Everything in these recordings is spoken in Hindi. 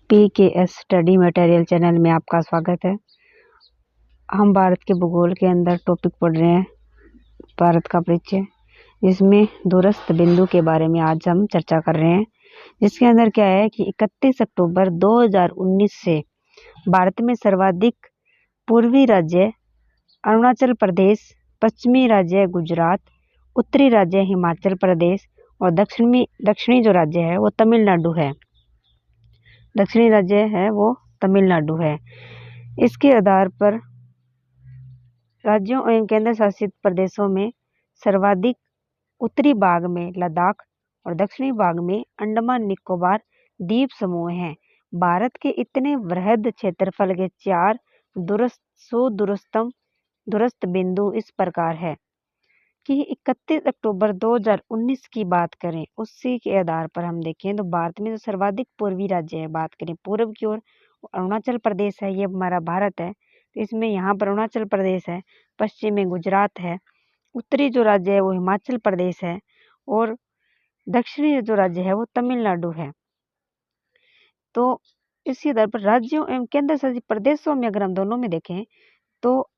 PKS स्टडी मटेरियल चैनल में आपका स्वागत है। हम भारत के भूगोल के अंदर टॉपिक पढ़ रहे हैं, भारत का परिचय, जिसमें दूरस्थ बिंदु के बारे में आज हम चर्चा कर रहे हैं। जिसके अंदर क्या है कि 31 अक्टूबर 2019 से भारत में सर्वाधिक पूर्वी राज्य अरुणाचल प्रदेश, पश्चिमी राज्य गुजरात, उत्तरी राज्य हिमाचल प्रदेश और दक्षिणी जो राज्य है वो तमिलनाडु है। दक्षिणी राज्य है वो तमिलनाडु है। इसके आधार पर राज्यों एवं केंद्र शासित प्रदेशों में सर्वाधिक उत्तरी भाग में लद्दाख और दक्षिणी भाग में अंडमान निकोबार द्वीप समूह हैं। भारत के इतने वृहद क्षेत्रफल के 4 दूरस्थ बिंदु इस प्रकार है कि 31 अक्टूबर 2019 की बात करें, उसी के आधार पर हम देखें तो भारत में जो सर्वाधिक पूर्वी राज्य है, बात करें पूर्व की ओर अरुणाचल प्रदेश है, ये हमारा भारत है, तो इसमें यहाँ पर अरुणाचल प्रदेश है, पश्चिम में गुजरात है, उत्तरी जो राज्य है वो हिमाचल प्रदेश है और दक्षिणी जो राज्य है वो तमिलनाडु है। तो इसी आधार पर राज्यों एवं केंद्र शासित प्रदेशों में अगर हम दोनों में देखें तो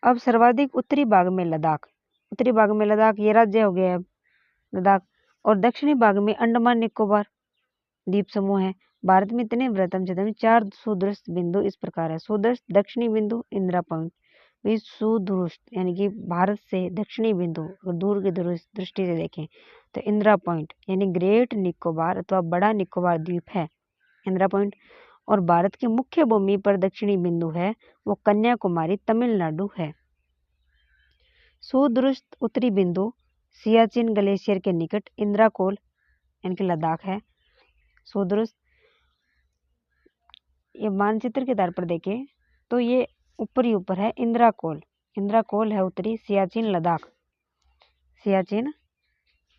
अब सर्वाधिक उत्तरी भाग में लद्दाख ये राज्य हो गया है लद्दाख, और दक्षिणी भाग में अंडमान निकोबार द्वीप समूह है। भारत में इतने वृहत्तम क्षेत्र में 4 सुदूरस्थ बिंदु इस प्रकार है। सुदूरस्थ दक्षिणी बिंदु इंदिरा पॉइंट, सुदूरस्थ यानी कि भारत से दक्षिणी बिंदु और दूर की दृष्टि से देखें तो इंदिरा पॉइंट यानी ग्रेट निकोबार अथवा बड़ा निकोबार द्वीप है इंदिरा पॉइंट। और भारत की मुख्य भूमि पर दक्षिणी बिंदु है वो कन्याकुमारी तमिलनाडु है। सुदूरस्थ उत्तरी बिंदु सियाचिन ग्लेशियर के निकट इंदिरा कोल यानी कि लद्दाख है। सुदूरस्थ ये मानचित्र के आधार पर देखें तो ये ऊपर है इंदिरा कोल है उत्तरी, सियाचिन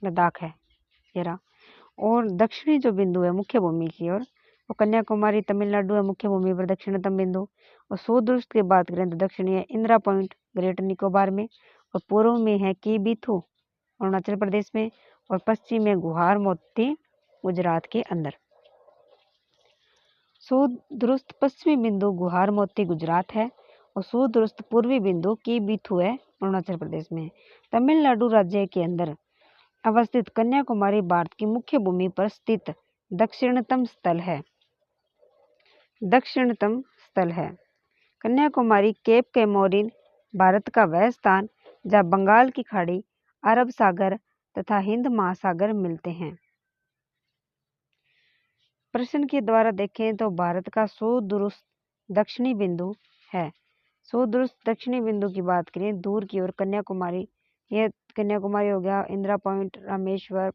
लद्दाख है ये रहा। और दक्षिणी जो बिंदु है मुख्य भूमि की ओर वो कन्याकुमारी तमिलनाडु है मुख्य भूमि पर दक्षिणतम बिंदु। और सुदूरस्थ की बात करें तो दक्षिणी है इंदिरा पॉइंट ग्रेट निकोबार में, और पूर्व में है किबिथु अरुणाचल प्रदेश में, और पश्चिम में गुहार मोती गुजरात के अंदर। सुदूरस्थ पश्चिमी बिंदु गुहार मोती गुजरात है और सुदूरस्थ पूर्वी बिंदु किबिथु है अरुणाचल प्रदेश में। तमिलनाडु राज्य के अंदर अवस्थित कन्याकुमारी भारत की मुख्य भूमि पर स्थित दक्षिणतम स्थल है। कन्याकुमारी केप कैमोरिन भारत का वह स्थान जहाँ बंगाल की खाड़ी, अरब सागर तथा हिंद महासागर मिलते हैं। प्रश्न के द्वारा देखें तो भारत का सुदूरस्थ दक्षिणी बिंदु है। सुदूरस्थ दक्षिणी बिंदु की बात करें दूर की ओर कन्याकुमारी, यह कन्याकुमारी हो गया, इंदिरा पॉइंट, रामेश्वर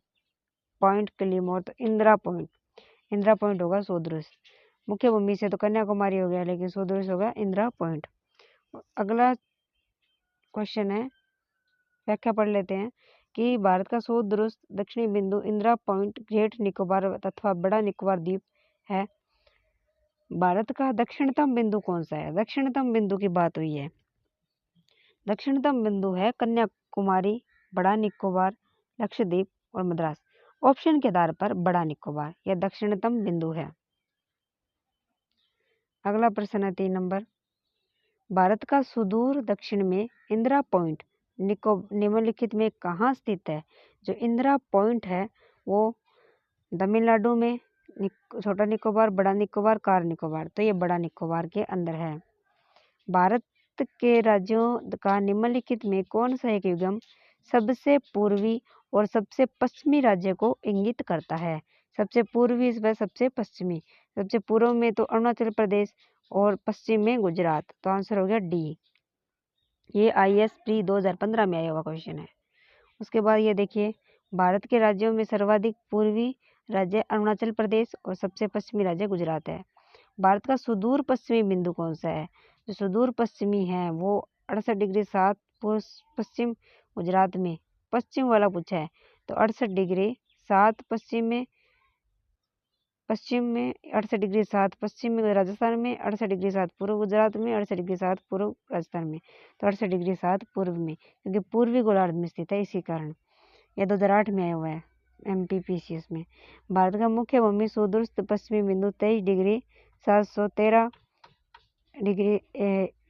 पॉइंट, किलीमोर, तो इंदिरा पॉइंट होगा सुदूरस्थ। मुख्य भूमि से तो कन्याकुमारी हो गया लेकिन सुदूरस्थ होगा इंदिरा पॉइंट। अगला क्वेश्चन है, व्याख्या पढ़ लेते हैं कि भारत का सुदूरस्थ दक्षिणी बिंदु इंदिरा पॉइंट ग्रेट निकोबार अथवा बड़ा निकोबार द्वीप है। भारत का दक्षिणतम बिंदु कौन सा है? दक्षिणतम बिंदु की बात हुई है, दक्षिणतम बिंदु है कन्याकुमारी, बड़ा निकोबार, लक्षद्वीप और मद्रास। ऑप्शन के आधार पर बड़ा निकोबार यह दक्षिणतम बिंदु है। अगला प्रश्न है 3 नंबर, भारत का सुदूर दक्षिण में इंदिरा पॉइंट निम्नलिखित में कहाँ स्थित है? जो इंदिरा पॉइंट है वो तमिलनाडु में, छोटा निकोबार, बड़ा निकोबार, कार निकोबार, तो ये बड़ा निकोबार के अंदर है। भारत के राज्यों का निम्नलिखित में कौन सा एक युग्म सबसे पूर्वी और सबसे पश्चिमी राज्य को इंगित करता है? सबसे पूर्वी व सबसे पश्चिमी, सबसे पूर्व में तो अरुणाचल प्रदेश और पश्चिम में गुजरात, तो आंसर हो गया डी। ये IAS प्री 2015 में आया हुआ क्वेश्चन है। उसके बाद ये देखिए, भारत के राज्यों में सर्वाधिक पूर्वी राज्य अरुणाचल प्रदेश और सबसे पश्चिमी राज्य गुजरात है। भारत का सुदूर पश्चिमी बिंदु कौन सा है? जो सुदूर पश्चिमी है वो 68 डिग्री 7 पश्चिम गुजरात में, पश्चिम वाला पूछा है तो 68 डिग्री 7 पश्चिम में 68 डिग्री 7 पश्चिम में राजस्थान में, 68 डिग्री 7 पूर्व गुजरात में, 68 डिग्री 7 पूर्व राजस्थान में, तो 68 डिग्री 7 पूर्व में, क्योंकि पूर्वी गोलार्ध में स्थित है, इसी कारण यह 2008 में आया हुआ है MPPCS में। भारत का मुख्य भूमि सुदूर पश्चिमी बिंदु 23°713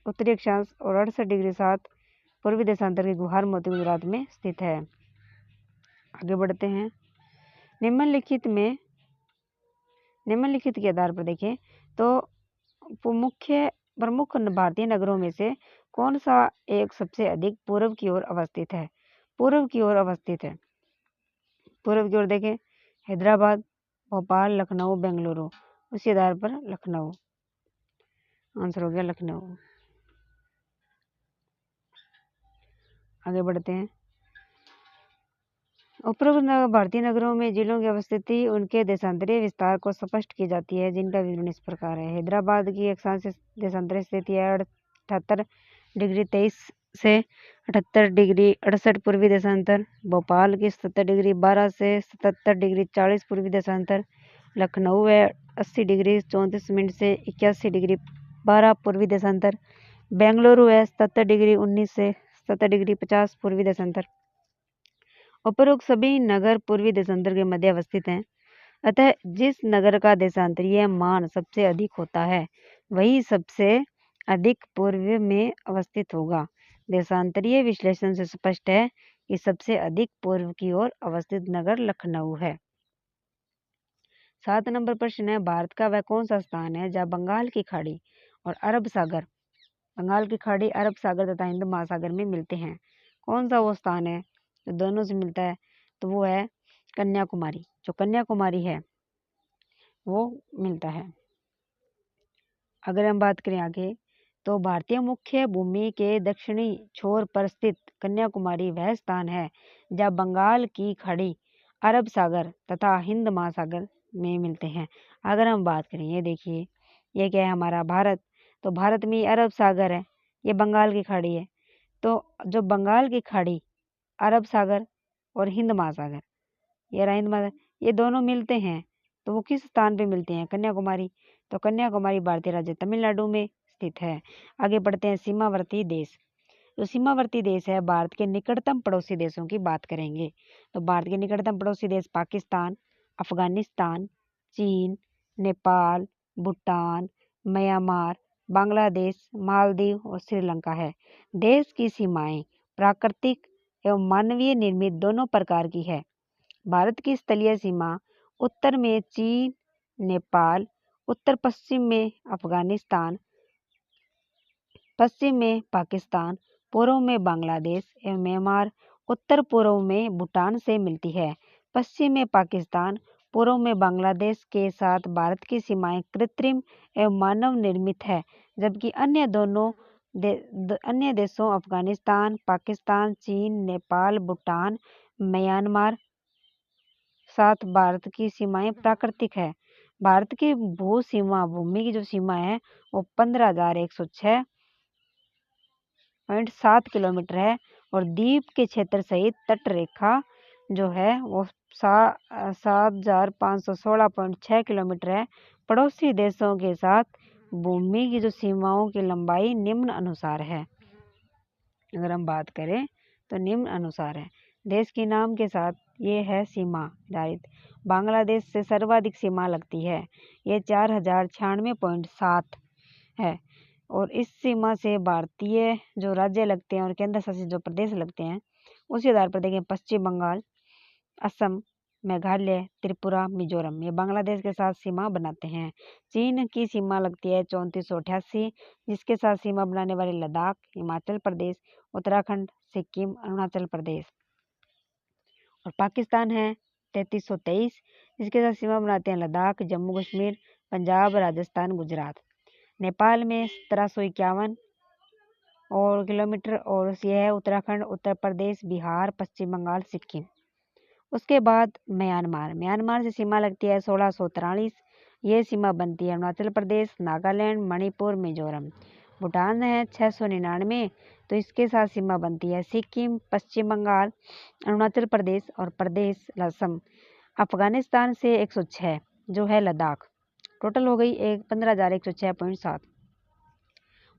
उत्तरी अक्षांश और 68°7 पूर्वी देशांतर के गुहार मोती गुजरात में स्थित है। आगे बढ़ते हैं। निम्नलिखित के आधार पर देखें तो प्रमुख भारतीय नगरों में से कौन सा एक सबसे अधिक पूर्व की ओर अवस्थित है? पूर्व की ओर देखें हैदराबाद, भोपाल, लखनऊ, बेंगलुरु। उसी आधार पर लखनऊ आंसर हो गया, लखनऊ। आगे बढ़ते हैं। उपरोक्त भारतीय नगरों में जिलों की अवस्थिति उनके देशांतरीय विस्तार को स्पष्ट की जाती है, जिनका विवरण इस प्रकार है। हैदराबाद की अक्षांश देशांतरीय स्थिति है 78°23 से 78°68 पूर्वी देशांतर। भोपाल की 70°12 से 77°40 पूर्वी देशांतर। लखनऊ है 80°34 से 81°12 पूर्वी देशांतर। बेंगलुरु है 70°19 से 70°50 पूर्वी देशांतर। उपरोक्त सभी नगर पूर्वी देशांतर के मध्य अवस्थित हैं। अतः जिस नगर का देशांतरीय मान सबसे अधिक होता है वही सबसे अधिक पूर्व में अवस्थित होगा। देशांतरीय विश्लेषण से स्पष्ट है कि सबसे अधिक पूर्व की ओर अवस्थित नगर लखनऊ है। 7 नंबर प्रश्न है, भारत का वह कौन सा स्थान है जहाँ बंगाल की खाड़ी और अरब सागर तथा हिंद महासागर में मिलते हैं? कौन सा वो स्थान है जो दोनों से मिलता है? तो वो है कन्याकुमारी। जो कन्याकुमारी है वो मिलता है। अगर हम बात करें आगे तो भारतीय मुख्य भूमि के दक्षिणी छोर पर स्थित कन्याकुमारी वह स्थान है जहाँ बंगाल की खाड़ी, अरब सागर तथा हिंद महासागर में मिलते हैं। अगर हम बात करें, ये देखिए ये क्या है हमारा भारत, तो भारत में अरब सागर है, ये बंगाल की खाड़ी है। तो जो बंगाल की खाड़ी, अरब सागर और हिंद महासागर, ये रहा हिंद महासागर, ये दोनों मिलते हैं तो वो किस स्थान पे मिलते हैं? कन्याकुमारी। तो कन्याकुमारी भारतीय राज्य तमिलनाडु में स्थित है। आगे बढ़ते हैं। सीमावर्ती देश। जो सीमावर्ती देश है, भारत के निकटतम पड़ोसी देशों की बात करेंगे तो भारत के निकटतम पड़ोसी देश पाकिस्तान, अफगानिस्तान, चीन, नेपाल, भूटान, म्यांमार, बांग्लादेश, मालदीव और श्रीलंका है। देश की सीमाएं प्राकृतिक एवं मानवीय निर्मित दोनों प्रकार की है। भारत की स्थलीय सीमा उत्तर में चीन, नेपाल, उत्तर पश्चिम में अफगानिस्तान, पश्चिम में पाकिस्तान, पूर्व में बांग्लादेश एवं म्यांमार, उत्तर पूर्व में भूटान से मिलती है। पश्चिम में पाकिस्तान, पूर्व में बांग्लादेश के साथ भारत की सीमाएं कृत्रिम एवं मानव निर्मित है, जबकि अन्य देशों अफगानिस्तान, पाकिस्तान, चीन, नेपाल, भूटान, म्यांमार साथ भारत की सीमाएं प्राकृतिक है। भारत की भूमि की जो सीमा है वो 15,106.7 किलोमीटर है और द्वीप के क्षेत्र सहित तट रेखा जो है वो 7,516.6 किलोमीटर है। पड़ोसी देशों के साथ भूमि की जो सीमाओं की लंबाई निम्न अनुसार है। अगर हम बात करें तो निम्न अनुसार है। देश के नाम के साथ ये है सीमा निर्धारित। बांग्लादेश से सर्वाधिक सीमा लगती है, ये 4,096.7 है और इस सीमा से भारतीय जो राज्य लगते हैं और केंद्र शासित जो प्रदेश लगते हैं उसी आधार पर देखें पश्चिम बंगाल, असम, मेघालय, त्रिपुरा, मिजोरम, ये बांग्लादेश के साथ सीमा बनाते हैं। चीन की सीमा लगती है 3488, जिसके साथ सीमा बनाने वाले लद्दाख, हिमाचल प्रदेश, उत्तराखंड, सिक्किम, अरुणाचल प्रदेश। और पाकिस्तान है 3323, जिसके साथ सीमा बनाते हैं लद्दाख, जम्मू कश्मीर, पंजाब, राजस्थान, गुजरात। नेपाल में 1751 और किलोमीटर और यह है उत्तराखंड, उत्तर प्रदेश, बिहार, पश्चिम बंगाल, सिक्किम। उसके बाद म्यांमार से सीमा लगती है 1643, ये सीमा बनती है अरुणाचल प्रदेश, नागालैंड, मणिपुर, मिजोरम। भूटान है 699, तो इसके साथ सीमा बनती है सिक्किम, पश्चिम बंगाल, अरुणाचल प्रदेश और प्रदेश असम। अफगानिस्तान से 106 जो है लद्दाख। टोटल हो गई 15,106.7।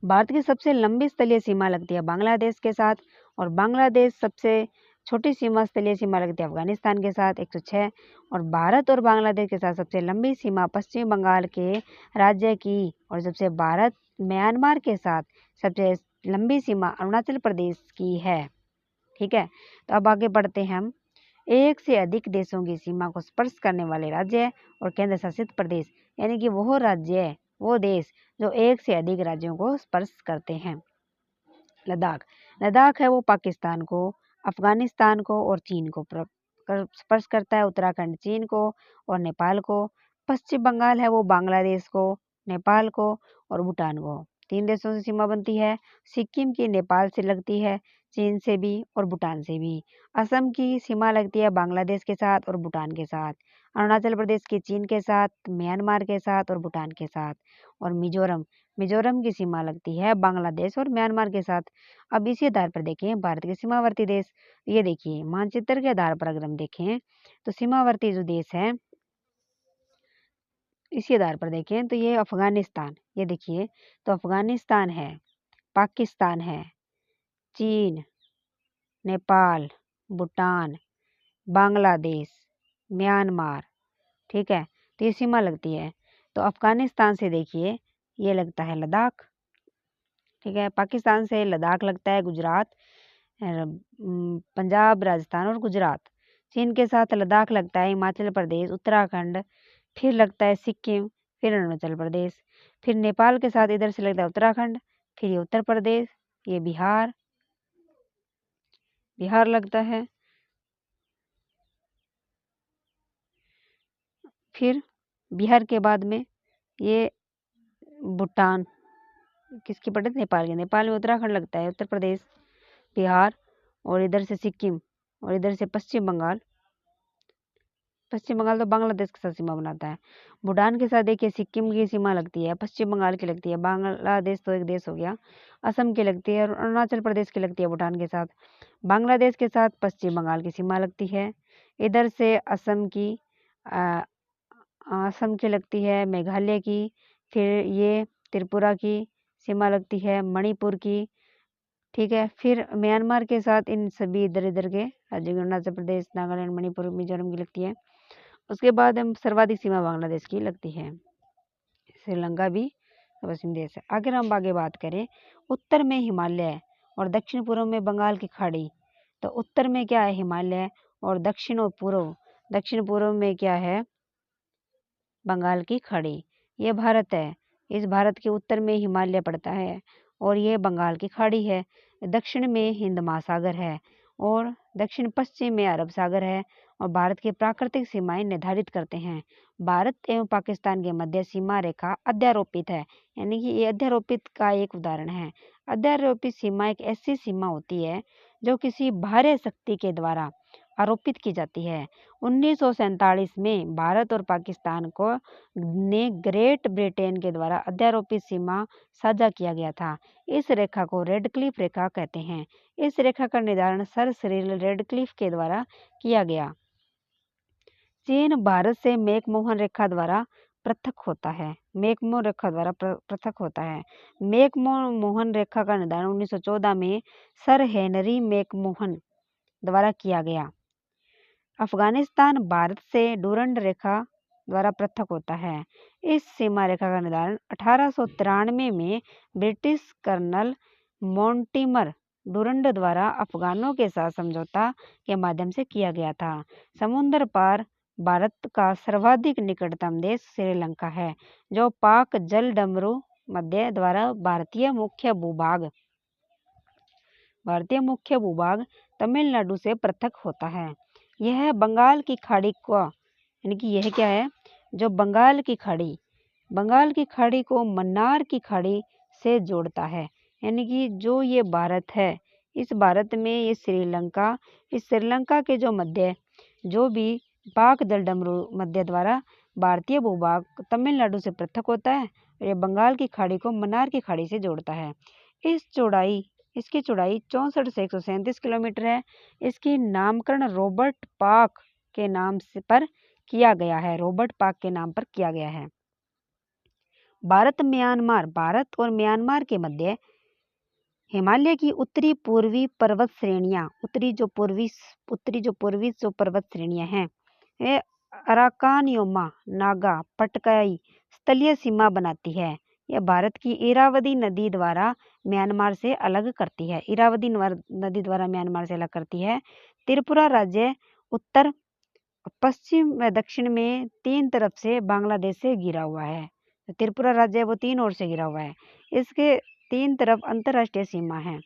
भारत की सबसे लंबी स्थलीय सीमा लगती है बांग्लादेश के साथ और बांग्लादेश सबसे छोटी सीमा स्थलीय सीमा लगती है अफगानिस्तान के साथ 106, और भारत और बांग्लादेश के साथ सबसे लंबी सीमा पश्चिम बंगाल के राज्य की, और सबसे भारत म्यांमार के साथ सबसे लंबी सीमा अरुणाचल प्रदेश की है। ठीक है, तो अब आगे बढ़ते हैं हम। एक से अधिक देशों की सीमा को स्पर्श करने वाले राज्य और केंद्र शासित प्रदेश, यानी कि वो राज्य, वो देश जो एक से अधिक राज्यों को स्पर्श करते हैं। लद्दाख, लद्दाख है वो पाकिस्तान को, अफगानिस्तान को और चीन को स्पर्श करता है। उत्तराखंड चीन को और नेपाल को। पश्चिम बंगाल है वो बांग्लादेश को, नेपाल को और भूटान को। 3 देशों से सीमा बनती है। सिक्किम की नेपाल से लगती है, चीन से भी और भूटान से भी। असम की सीमा लगती है बांग्लादेश के साथ और भूटान के साथ। अरुणाचल प्रदेश की चीन के साथ, म्यांमार के साथ और भूटान के साथ। और मिजोरम, मिजोरम की सीमा लगती है बांग्लादेश और म्यांमार के साथ। अब इसी आधार पर देखें भारत के सीमावर्ती देश। ये देखिए मानचित्र के आधार पर अगर हम देखें तो सीमावर्ती जो देश है, इसी आधार पर देखें तो ये अफगानिस्तान, ये देखिए तो अफगानिस्तान है, पाकिस्तान है, चीन, नेपाल, भूटान, बांग्लादेश, म्यांमार। ठीक है, तो ये सीमा लगती है। तो अफगानिस्तान से देखिए ये लगता है लद्दाख। ठीक है, पाकिस्तान से लद्दाख लगता है गुजरात, पंजाब, राजस्थान और गुजरात। चीन के साथ लद्दाख लगता है हिमाचल प्रदेश, उत्तराखंड, फिर लगता है सिक्किम, फिर अरुणाचल प्रदेश। फिर नेपाल के साथ इधर से लगता है उत्तराखंड, फिर ये उत्तर प्रदेश, ये बिहार, बिहार लगता है। फिर बिहार के बाद में ये भूटान, किसकी पड़े, नेपाल के। नेपाल में उत्तराखंड लगता है, उत्तर प्रदेश, बिहार और इधर से सिक्किम और इधर से पश्चिम बंगाल। पश्चिम बंगाल तो बांग्लादेश के साथ सीमा बनाता है। भूटान के साथ देखिए सिक्किम की सीमा लगती है, पश्चिम बंगाल की लगती है, बांग्लादेश तो एक देश हो गया, असम की लगती है और अरुणाचल प्रदेश की लगती है भूटान के साथ। बांग्लादेश के साथ पश्चिम बंगाल की सीमा लगती है। इधर से असम की असम की लगती है, मेघालय की, फिर ये त्रिपुरा की सीमा लगती है, मणिपुर की। ठीक है, फिर म्यांमार के साथ इन सभी इधर इधर के राज्यों, अरुणाचल प्रदेश, नागालैंड, मणिपुर, मिजोरम की लगती है। उसके बाद हम सर्वाधिक सीमा बांग्लादेश की लगती है। श्रीलंका भी पश्चिम देश है। अगर हम आगे बात करें, उत्तर में हिमालय और दक्षिण पूर्व में बंगाल की खाड़ी। तो उत्तर में क्या है हिमालय और दक्षिण और पूर्व, दक्षिण पूर्व में क्या है बंगाल की खाड़ी। ये भारत है, इस भारत के उत्तर में हिमालय पड़ता है और ये बंगाल की खाड़ी है। दक्षिण में हिंद महासागर है और दक्षिण पश्चिम में अरब सागर है। और भारत की प्राकृतिक सीमाएं निर्धारित करते हैं। भारत एवं पाकिस्तान के मध्य सीमा रेखा अध्यारोपित है, यानी कि ये अध्यारोपित का एक उदाहरण है। अध्यारोपित सीमा एक ऐसी सीमा होती है जो किसी बाह्य शक्ति के द्वारा आरोपित की जाती है। 1947 में भारत और पाकिस्तान को ने ग्रेट ब्रिटेन के द्वारा अध्यारोपित सीमा साझा किया गया था। इस रेखा को रेडक्लिफ रेखा कहते हैं। इस रेखा का निर्धारण सर सिरिल रेडक्लिफ के द्वारा किया गया। चीन भारत से मैकमोहन रेखा द्वारा पृथक होता है, मैकमोहन रेखा द्वारा पृथक होता है। मैकमोहन रेखा का निर्धारण 1914 में सर हेनरी मैकमोहन द्वारा किया गया। अफगानिस्तान भारत से डूरंड रेखा द्वारा पृथक होता है। इस सीमा रेखा का निर्धारण 1893 में ब्रिटिश कर्नल मोंटिमर डूरंड द्वारा अफगानों के साथ समझौता के माध्यम से किया गया था। समुद्र पार भारत का सर्वाधिक निकटतम देश श्रीलंका है, जो पाक जल डमरू मध्य द्वारा भारतीय मुख्य भूभाग तमिलनाडु से पृथक होता है। यह बंगाल की खाड़ी को, यानी कि यह क्या है, जो बंगाल की खाड़ी को मन्नार की खाड़ी से जोड़ता है। यानी कि जो ये भारत है, इस भारत में ये श्रीलंका, इस श्रीलंका के जो मध्य, जो भी पाक जलडमरू मध्य द्वारा भारतीय भूभाग तमिलनाडु से पृथक होता है, और ये बंगाल की खाड़ी को मन्नार की खाड़ी से जोड़ता है। इसकी चौड़ाई 64 से 137 किलोमीटर है। इसकी नामकरण रॉबर्ट पाक के नाम पर किया गया है, रॉबर्ट पाक के नाम पर किया गया है। भारत और म्यांमार के मध्य हिमालय की उत्तरी पूर्वी पर्वत श्रेणियां, उत्तरी जो पूर्वी जो पर्वत श्रेणियां हैं, ये अराकानयोमा नागा पटकाई स्थलीय सीमा बनाती है। यह भारत की इरावदी नदी द्वारा म्यांमार से अलग करती है। नदी द्वारा म्यांमार से अलग करती है। त्रिपुरा राज्य उत्तर, पश्चिम व दक्षिण में 3 तरफ से बांग्लादेश से घिरा हुआ है। तो त्रिपुरा राज्य है वो 3 ओर से घिरा हुआ है। इसके 3 तरफ अंतर्राष्ट्रीय सीमा है।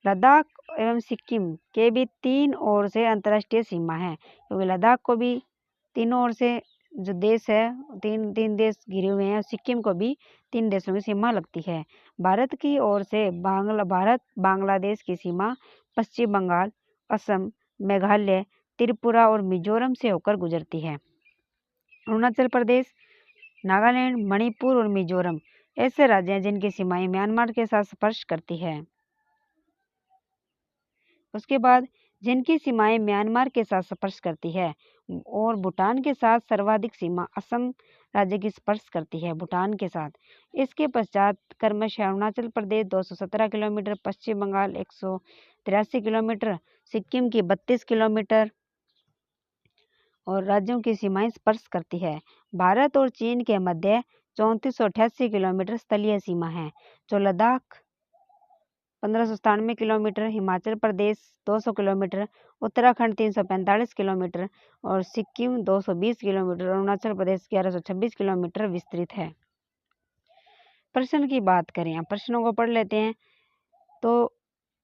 लद्दाख एवं सिक्किम के भी 3 ओर से अंतर्राष्ट्रीय सीमा है, क्योंकि लद्दाख को भी तीनों ओर से जो देश है, तीन देश घिरे हुए हैं। सिक्किम को भी 3 देशों की सीमा लगती है। भारत की ओर से भारत बांग्लादेश की सीमा पश्चिम बंगाल, असम, मेघालय, त्रिपुरा और मिजोरम से होकर गुजरती है। अरुणाचल प्रदेश, नागालैंड, मणिपुर और मिजोरम ऐसे राज्य हैं जिनकी सीमाएं म्यांमार के साथ स्पर्श करती है। उसके बाद जिनकी सीमाएं म्यांमार के साथ स्पर्श करती है और भूटान के साथ सर्वाधिक सीमा असम राज्य की स्पर्श करती है, भूटान के साथ। इसके पश्चात क्रमशः अरुणाचल प्रदेश 217 किलोमीटर, पश्चिम बंगाल 183 किलोमीटर, सिक्किम की 32 किलोमीटर और राज्यों की सीमाएं स्पर्श करती है। भारत और चीन के मध्य 3488 किलोमीटर स्थलीय सीमा है, जो Ladakh 1597 kilometre, Himachal Pradesh 200 kilometre, Uttarakhand 345 kilometre और सिक्किम 220 किलोमीटर, अरुणाचल प्रदेश 1126 किलोमीटर विस्तृत है। प्रश्न की बात करें, प्रश्नों को पढ़ लेते हैं। तो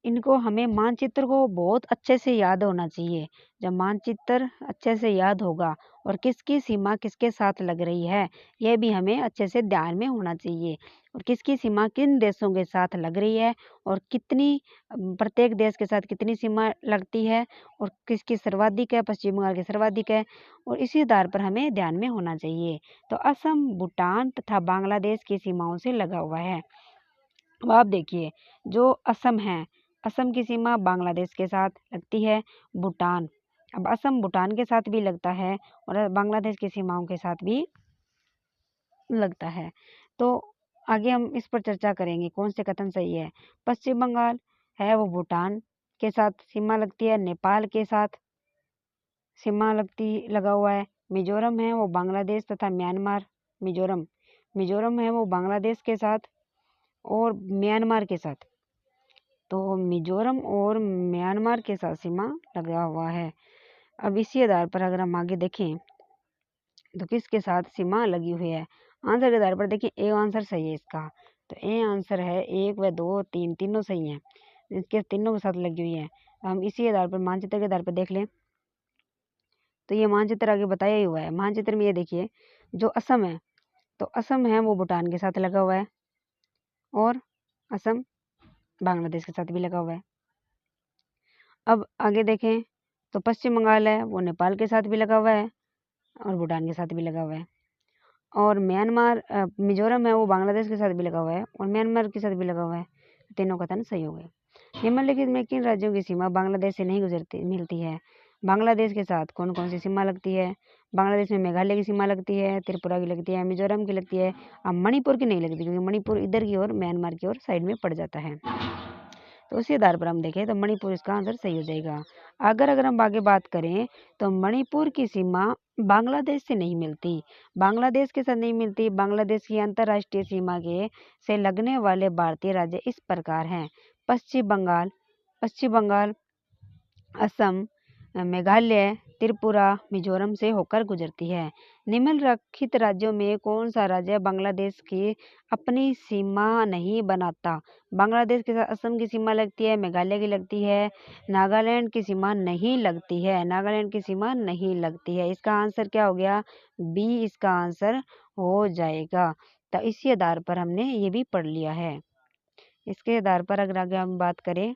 इनको हमें मानचित्र को बहुत अच्छे से याद होना चाहिए। जब मानचित्र अच्छे से याद होगा और किसकी सीमा किसके साथ लग रही है, यह भी हमें अच्छे से ध्यान में होना चाहिए। और किसकी सीमा किन देशों के साथ लग रही है और कितनी प्रत्येक देश के साथ कितनी सीमा लगती है और किसकी सर्वाधिक है, पश्चिम बंगाल की सर्वाधिक है, और इसी आधार पर हमें ध्यान में होना चाहिए। तो असम, भूटान तथा बांग्लादेश की सीमाओं से लगा हुआ है। अब आप देखिए, जो असम है, असम की सीमा बांग्लादेश के साथ लगती है। भूटान, अब असम भूटान के साथ भी लगता है और बांग्लादेश की सीमाओं के साथ भी लगता है। तो आगे हम इस पर चर्चा करेंगे कौन से कथन सही है। पश्चिम बंगाल है वो भूटान के साथ सीमा लगती है, नेपाल के साथ सीमा लगा हुआ है। मिजोरम है वो बांग्लादेश तथा म्यांमार, मिजोरम है वो बांग्लादेश के साथ और म्यांमार के साथ। तो मिजोरम और म्यांमार के साथ सीमा लगा हुआ है। अब इसी आधार पर अगर हम आगे देखें तो किसके साथ सीमा लगी हुई है, आंसर के आधार पर देखिए ए आंसर सही है इसका। तो ए आंसर है 1 व 2 3 तीनों सही हैं, इसके तीनों के साथ लगी हुई है। हम इसी आधार पर मानचित्र के आधार पर देख लें तो ये मानचित्र आगे बताया ही हुआ है। मानचित्र में ये देखिए, जो असम है तो असम है वो भूटान के साथ लगा हुआ है और असम बांग्लादेश के साथ भी लगा हुआ है। अब आगे देखें तो पश्चिम बंगाल है वो नेपाल के साथ भी लगा हुआ है और भूटान के साथ भी लगा हुआ है। और मिजोरम है वो बांग्लादेश के साथ भी लगा हुआ है और म्यांमार के साथ भी लगा हुआ है। तीनों कथन सही हो गए। निम्नलिखित में किन राज्यों की सीमा बांग्लादेश से नहीं मिलती है? बांग्लादेश के साथ कौन कौन सी सीमा लगती है? बांग्लादेश में मेघालय की सीमा लगती है, त्रिपुरा की लगती है, मिजोरम की लगती है। अब मणिपुर की नहीं लगती क्योंकि मणिपुर इधर की ओर म्यांमार की ओर साइड में पड़ जाता है। तो उसी आधार पर हम देखें तो मणिपुर इसका आंसर सही हो जाएगा। अगर हम आगे बात करें तो मणिपुर की सीमा बांग्लादेश से नहीं मिलती, बांग्लादेश के साथ नहीं मिलती। बांग्लादेश की अंतर्राष्ट्रीय सीमा के से लगने वाले भारतीय राज्य इस प्रकार हैं: पश्चिम बंगाल, असम, मेघालय, त्रिपुरा, मिजोरम से होकर गुजरती है। निम्नलिखित राज्यों में कौन सा राज्य बांग्लादेश की अपनी सीमा नहीं बनाता? बांग्लादेश के साथ असम की सीमा लगती है, मेघालय की लगती है, नागालैंड की सीमा नहीं लगती है, नागालैंड की सीमा नहीं लगती है। इसका आंसर क्या हो गया? बी इसका आंसर हो जाएगा। तो इसी आधार पर हमने ये भी पढ़ लिया है। इसके आधार पर अगर आगे हम बात करें